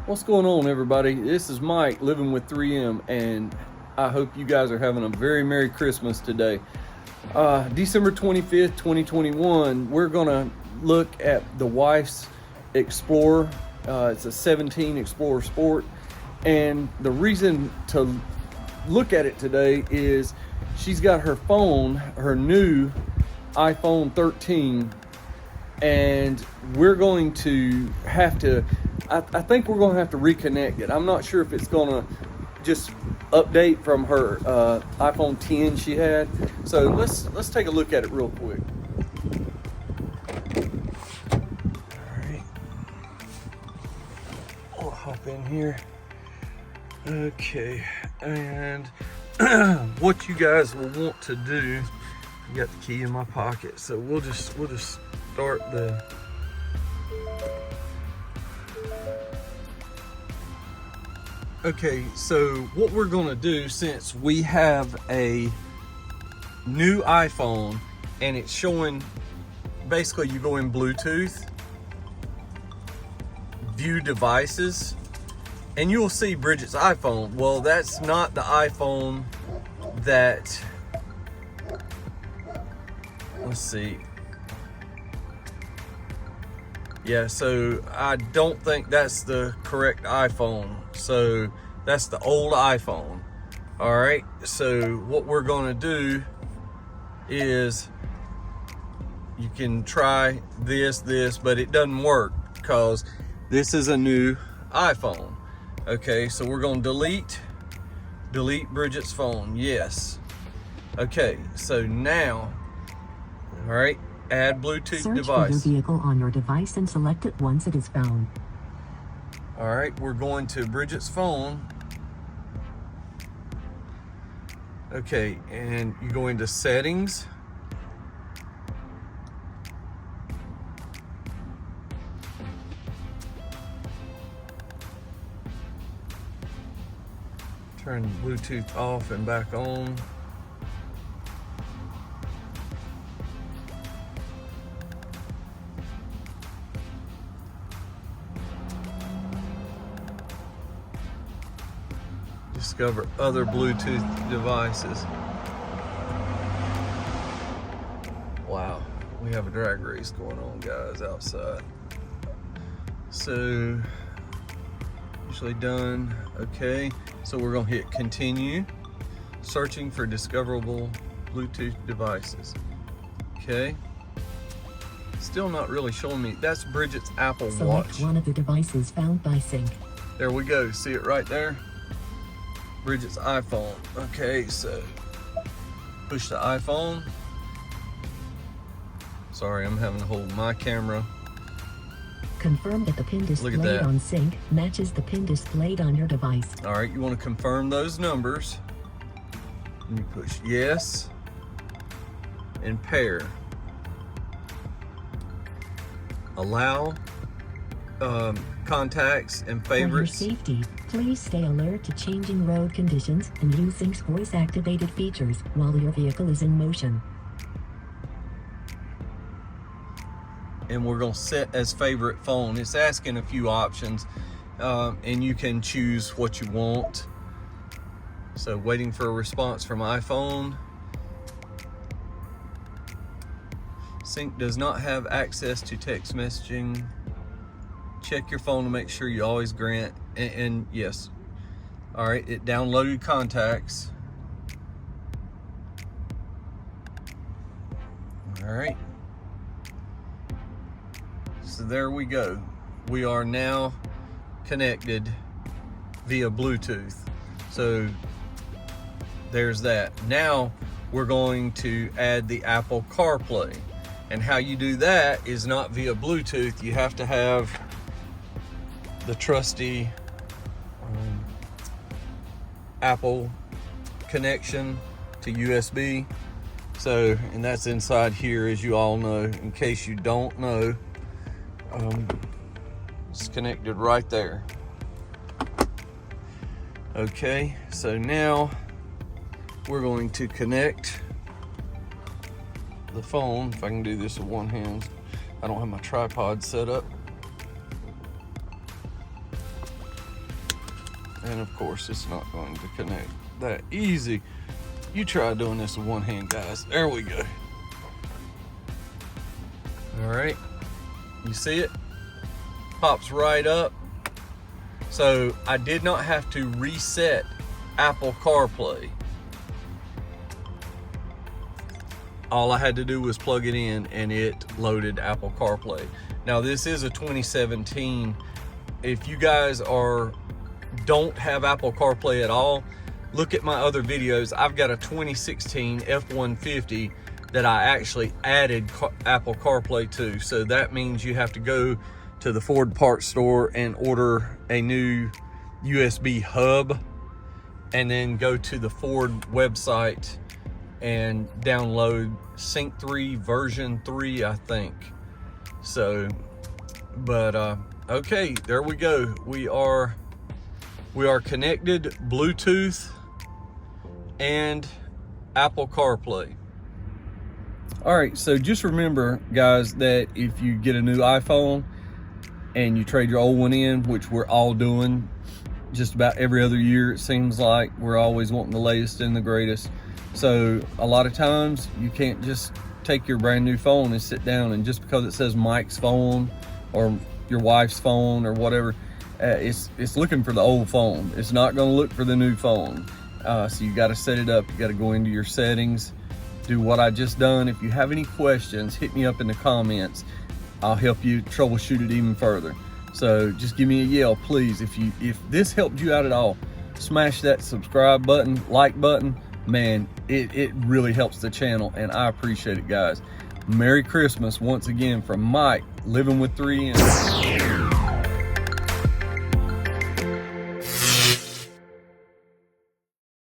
What's going on, everybody? This is Mike, living with 3M, and I hope you guys are having a very Merry Christmas today. December 25th, 2021, we're gonna look at the wife's Explorer. It's a 17 Explorer Sport, and the reason to look at it today is she's got her phone, her new iPhone 13, and we're going to have to, I think we're going to have to reconnect it. I'm not sure if it's going to just update from her iPhone 10 she had. So let's take a look at it real quick. All right, we'll hop in here. Okay, and what you guys will want to do, I got the key in my pocket, so we'll just start the Okay, so what we're gonna do, since we have a new iPhone and it's showing, basically you go in Bluetooth, view devices, and you'll see Bridget's iPhone. Well, that's not the iPhone that, let's see. Yeah, so I don't think that's the correct iPhone. So that's the old iPhone. All right, so what we're gonna do is, you can try this, but it doesn't work because this is a new iPhone. Okay, so we're gonna delete Bridget's phone, yes. Okay, so now, all right, add Bluetooth device. Search for your vehicle on your device and select it once it is found. All right, we're going to Bridget's phone. Okay, and you go into settings. Turn Bluetooth off and back on. Discover other Bluetooth devices. Wow, we have a drag race going on, guys, outside. So, usually done. Okay, so we're gonna hit continue. Searching for discoverable Bluetooth devices. Okay. Still not really showing me. That's Bridget's Apple Watch. Select one of the devices found by sync. There we go. See it right there? Bridget's iPhone. Okay, so push the iPhone. Sorry, I'm having to hold my camera. Confirm that the pin displayed on sync matches the pin displayed on your device. All right, you want to confirm those numbers. And you push yes and pair. Allow contacts and favorites. For your safety, please stay alert to changing road conditions and use Sync's voice-activated features while your vehicle is in motion. And we're gonna set as favorite phone. It's asking a few options, and you can choose what you want. So waiting for a response from iPhone. Sync does not have access to text messaging. Check your phone to make sure you always grant, and yes. All right, it downloaded contacts. All right. So there we go. We are now connected via Bluetooth. So there's that. Now we're going to add the Apple CarPlay. And how you do that is not via Bluetooth. You have to have the trusty Apple connection to USB. So, and that's inside here, as you all know. In case you don't know, it's connected right there. Okay, so now we're going to connect the phone, if I can do this with one hand. I don't have my tripod set up. And of course, it's not going to connect that easy. You try doing this with one hand, guys. There we go. All right, you see it? Pops right up. So I did not have to reset Apple CarPlay. All I had to do was plug it in and it loaded Apple CarPlay. Now this is a 2017. If you guys don't have Apple CarPlay at all, look at my other videos. I've got a 2016 F-150 that I actually added Apple CarPlay to. So that means you have to go to the Ford parts store and order a new USB hub, and then go to the Ford website and download Sync 3 version 3, I think. So, but okay, there we go. We are connected Bluetooth and Apple CarPlay. All right, so just remember, guys, that if you get a new iPhone and you trade your old one in, which we're all doing just about every other year, it seems like we're always wanting the latest and the greatest. So a lot of times you can't just take your brand new phone and sit down, and just because it says Mike's phone or your wife's phone or whatever, it's looking for the old phone. It's not going to look for the new phone. So you got to set it up. You got to go into your settings, do what I just done. If you have any questions, hit me up in the comments. I'll help you troubleshoot it even further. So just give me a yell, please. If this helped you out at all, smash that subscribe button, like button. Man, it really helps the channel, and I appreciate it, guys. Merry Christmas once again from Mike, living with 3M.